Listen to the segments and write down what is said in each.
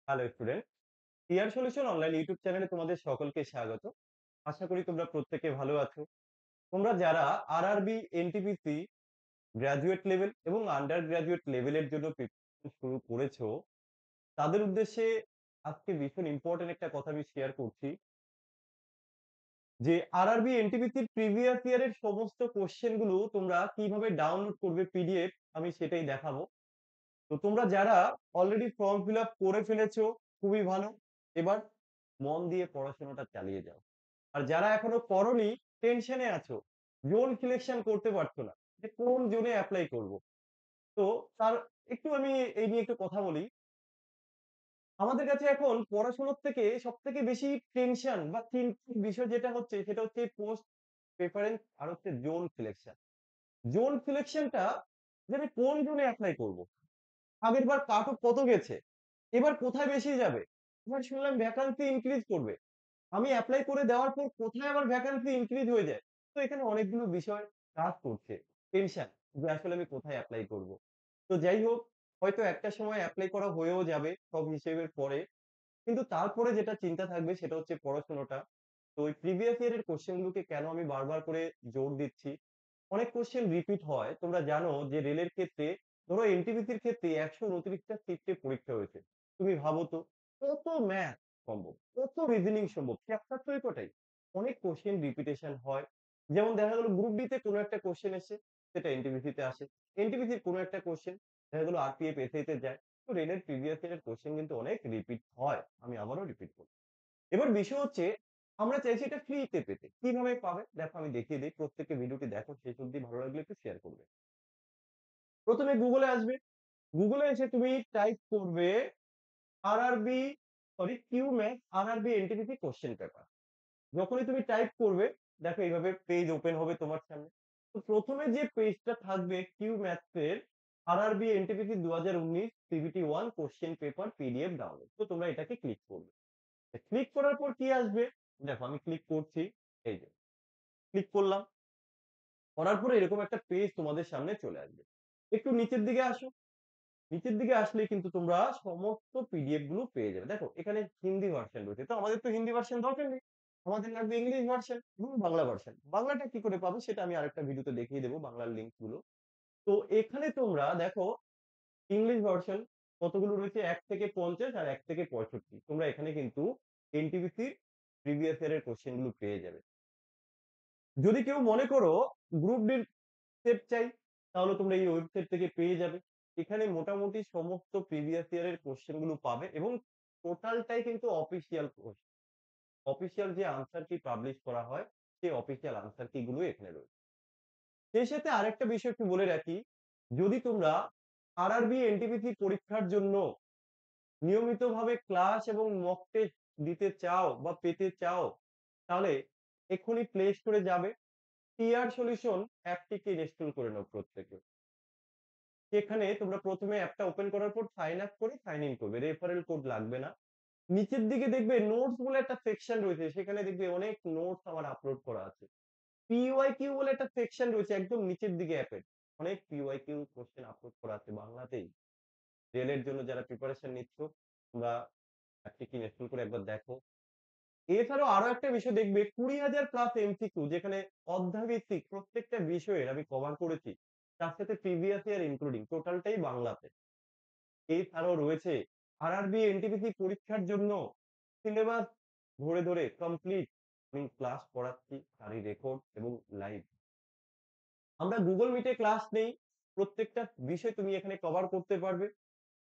Hello student, TR solution online YouTube চ্যানেলে তোমাদের সকলকে স্বাগত। আশা করি তোমরা প্রত্যেকে ভালো আছো। তোমরা যারা আরআরবি, এনটিপিসি গ্র্যাজুয়েট লেভেল এবং আন্ডার গ্র্যাজুয়েট লেভেলের জন্য প্রিপারেশন শুরু করেছো, তাদের উদ্দেশ্যে আজকে ভীষণ ইম্পর্টেন্ট একটা কথা আমি শেয়ার করছি যে আরআরবি, এনটিপিসির প্রিভিয়াস ইয়ারের সমস্ত কোশ্চেন গুলো তোমরা কিভাবে ডাউনলোড করবে পিডিএফ, আমি সেটাই দেখাবো। তো তোমরা যারা অলরেডি ফর্ম ফিল আপ করে ফেলেছো, খুবই ভালো। এবার মন দিয়ে পড়াশোনাটা চালিয়ে যাও। আর যারা এখনো করোনি, টেনশনে আছো, জোন সিলেকশন করতে পারছো না যে কোন জোনে অ্যাপ্লাই করব। তো তার একটু আমি এই নিয়ে একটু কথা বলি। আমাদের কাছে এখন পড়াশোনার থেকে সবথেকে বেশি টেনশন বা চিন্তার বিষয় যেটা হচ্ছে সেটা হচ্ছে পোস্ট প্রেফারেন্স আর হচ্ছে জোন সিলেকশন। জোন সিলেকশনটা যে আমি কোন জোনে অ্যাপ্লাই করব। আগের বার কাট অফ কত গেছে, এবার কোথায় বেশি যাবে, এবার শুনলাম ভ্যাকান্সি ইনক্রিজ করবে, আমি এপ্লাই করে দেওয়ার পর কোথায় আবার ভ্যাকান্সি ইনক্রিজ হয়ে যায়। তো এখানে অনেকগুলো বিষয় কাজ করছে, টেনশন যে আসলে আমি কোথায় এপ্লাই করব। তো যাই হোক, হয়তো একটা সময় এপ্লাই করা হয়েও যাবে সব হিসেবের পরে, কিন্তু তারপরে যেটা চিন্তা থাকবে সেটা হচ্ছে পড়াশোনাটা। তো ওই প্রিভিয়াস ইয়ারের কোশ্চেন গুলোকে কেন আমি বারবার করে জোর দিচ্ছি, অনেক কোশ্চেন রিপিট হয়। তোমরা জানো যে রেলের ক্ষেত্রে, ধরো এনটিপিসির ক্ষেত্রে 129টা শিফটে পরীক্ষা হয়েছে। তুমি ভাবো তো, কত ম্যাথ সম্ভব, কত রিজনিং সম্ভব, চ্যাপ্টার তো এই কটাই। অনেক কোশ্চেন রিপিটেশন হয়। যেমন দেখা গেল গ্রুপ ডি তে কোনো একটা কোশ্চেন এসে, সেটা এনটিপিসি তে আসে। এনটিপিসির কোনো একটা কোশ্চেন দেখা গেল আরপিএফ এসএ তে যায়। তো রেলের প্রিভিয়াস ইয়ারের কোশ্চেন কিন্তু অনেক রিপিট হয়। আমি আবারও রিপিট করি। এবার বিষয় হচ্ছে, আমরা চাইছি এটা ফ্রিতে পেতে। কিভাবে পাবে? দেখো আমি দেখিয়ে দেই। প্রত্যেকে ভিডিওটি দেখো, শেষ অবধি ভালো লাগলে একটু শেয়ার করবে। প্রথমে গুগলে আসবে। গুগলে এসে তুমি টাইপ করবে RRB, sorry Cuemath RRB NTPC question paper. যখনই তুমি টাইপ করবে, দেখো এইভাবে পেজ ওপেন হবে তোমার সামনে। তো প্রথমে যে পেজটা থাকবে কিউম্যাথস এর RRB NTPC 2019 CVT 1 question paper PDF download. তো তোমরা এটাকে ক্লিক করবে। ক্লিক করার পর কি আসবে? দেখো আমি ক্লিক করছি। এই যে ক্লিক করলাম, করার পরে এরকম একটা পেজ তোমাদের সামনে চলে আসবে। একটু নিচের দিকে আসো। নিচের দিকে আসলে কিন্তু তোমরা সমস্ত পিডিএফ গুলো পেয়ে যাবে। দেখো এখানে হিন্দি ভার্সন রয়েছে, তো আমাদের তো হিন্দি ভার্সন দরকার নেই, আমাদের লাগবে ইংলিশ ভার্সন এবং বাংলা ভার্সন। বাংলাটা কি করে পাবো সেটা আমি আরেকটা ভিডিওতে দেখিয়ে দেবো, বাংলার লিংক গুলো। তো এখানে তোমরা দেখো ইংলিশ ভার্সন কতগুলো রয়েছে, 1 থেকে 50 আর 1 থেকে 65। তোমরা এখানে কিন্তু এনটিপিসি প্রিভিয়াস ইয়ারের কোশ্চেন গুলো পেয়ে যাবে। যদি কেউ মনে করো গ্রুপ ডি সেট চাই, তাহলে তোমরা এই ওয়েবসাইট থেকে পেয়ে যাবে। এখানে মোটামুটি সমস্ত প্রিভিয়াস ইয়ারের কোশ্চেন গুলো পাবে এবং টোটালটাই কিন্তু অফিসিয়াল কোশ্চেন। অফিসিয়াল যে আনসার কি পাবলিশ করা হয়, সেই অফিসিয়াল আনসার কি গুলো এখানে রয়েছে। সেই সাথে আরেকটা বিষয় একটু বলে রাখি, যদি তোমরা আরআরবি এনটিপিসি পরীক্ষার জন্য নিয়মিতভাবে ক্লাস এবং মক টেস্ট দিতে চাও বা পেতে চাও, তাহলে এক্ষুনি প্লে স্টোরে যাবে, টিআর সলিউশন অ্যাপটিকে ইনস্টল করে নাও প্রত্যেকে। সেখানে তোমরা প্রথমে অ্যাপটা ওপেন করার পর সাইন আপ করে সাইন ইন করবে, রেফারেল কোড লাগবে না। নিচের দিকে দেখবে নোটস বলে একটা সেকশন রয়েছে, সেখানে দেখবে অনেক নোটস আমার আপলোড করা আছে। পিওয়াইকিউ বলে একটা সেকশন রয়েছে একদম নিচের দিকে অ্যাপের, অনেক পিওয়াইকিউ কোশ্চেন আপলোড করা আছে বাংলাতেই। রেলের জন্য যারা প্রিপারেশন নিচ্ছ, তোমরা অ্যাপটিকে ইনস্টল করে একবার দেখো। এছাড়াও আরো একটা বিষয় দেখবে, 20,000 প্লাস এমসিকিউ, যেখানে অধ্যায়ভিত্তিক প্রত্যেকটা বিষয়ের আমি কভার করেছি, তার সাথে প্রিভিয়াস ইয়ার ইনক্লুডিং টোটালটাই বাংলাতে। এছাড়াও রয়েছে আরআরবি এনটিপিসি পরীক্ষার জন্য সিলেবাস ধরে ধরে কমপ্লিট আমি ক্লাস করাচ্ছি, তারই রেকর্ড এবং লাইভ। আমরা গুগল মিটে ক্লাস নেই, প্রত্যেকটা বিষয় তুমি এখানে কভার করতে পারবে।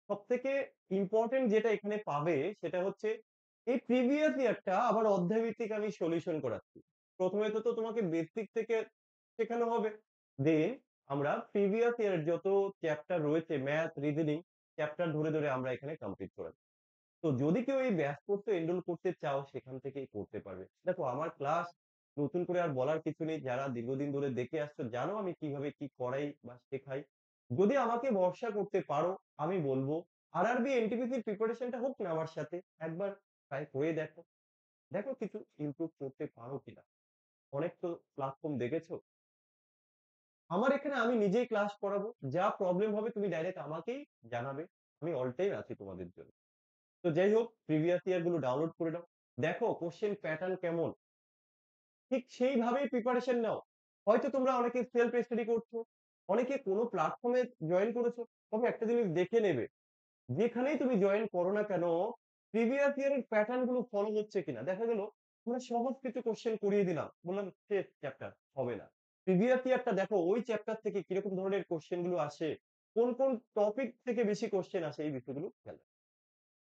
সবথেকে ইম্পোর্টেন্ট যেটা এখানে পাবে সেটা হচ্ছে এই প্রিভিয়াস ইয়ারটা আবার অধ্যায় ভিত্তিক আমি সলিউশন করাচ্ছি। প্রথমে তো তোমাকে বেসিক থেকে শেখানো হবে, দেন আমরা প্রিভিয়াস ইয়ারের যত চ্যাপ্টার রয়েছে ম্যাথ, রিজনিং চ্যাপ্টার ধরে ধরে আমরা এখানে কমপ্লিট করাচ্ছি। তো যদি কেউ এই ব্যাচ কোর্সে এনরোল করতে চাও, সেখান থেকেই করতে পারবে। দেখো আমার ক্লাস নতুন করে আর বলার কিছু নেই, যারা দীর্ঘদিন ধরে দেখে আসছো জানো আমি কিভাবে কি করাই বা শেখাই। যদি আমাকে ভরসা করতে পারো, আমি বলবো আরআরবি এনটিপিসির প্রিপারেশনটা হোক না আমার সাথে, একবার ট্রাই করে দেখো। দেখো কিছু ইমপ্রুভ করতে পারো কিনা। অনেক তো প্ল্যাটফর্ম দেখেছো, আমার এখানে আমি নিজেই ক্লাস করাবো। যা প্রবলেম হবে তুমি ডাইরেক্ট আমাকেই জানাবে, আমি অল টাইম আছি তোমাদের জন্য। তো যাই হোক প্রিভিয়াস ইয়ার গুলো ডাউনলোড করে নাও। দেখো কোয়েশ্চেন প্যাটার্ন কেমন। ঠিক সেইভাবেই প্রিপারেশন নাও। হয়তো তোমরা অনেকে সেলফ স্টাডি করছো, অনেকে কোনো প্ল্যাটফর্মে জয়েন করেছো। তবে একটা জিনিস দেখে নেবে, যেখানেই তুমি জয়েন করো না কেন, প্রিভিয়াস ইয়ার এর প্যাটার্ন গুলো ফলো হচ্ছে কিনা। দেখা গেল আমরা সহজ কিছু কোশ্চেন করিয়ে দিলাম। বললাম শেষ চ্যাপ্টার, হবে না। প্রিভিয়াস ইয়ারটা দেখো ওই চ্যাপ্টার থেকে কিরকম ধরনের কোশ্চেন গুলো আসে, কোন টপিক থেকে বেশি কোশ্চেন আসে এই বিষয়গুলো খেয়াল রাখো।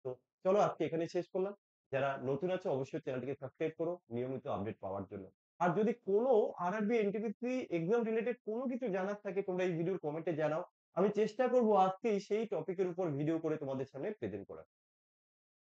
তো চলো আজকে এখানেই শেষ করলাম। যারা নতুন আছো অবশ্যই চ্যানেলটিকে সাবস্ক্রাইব করো নিয়মিত আপডেট পাওয়ার জন্য। আর যদি কোনো আরআরবি, এনটিপিসি এক্সাম রিলেটেড কোনো কিছু জানার থাকে তোমরা এই ভিডিওর কমেন্টে জানাও। আমি চেষ্টা করব আজকেই সেই টপিকের উপর ভিডিও করে তোমাদের সামনে প্রেজেন্ট করার।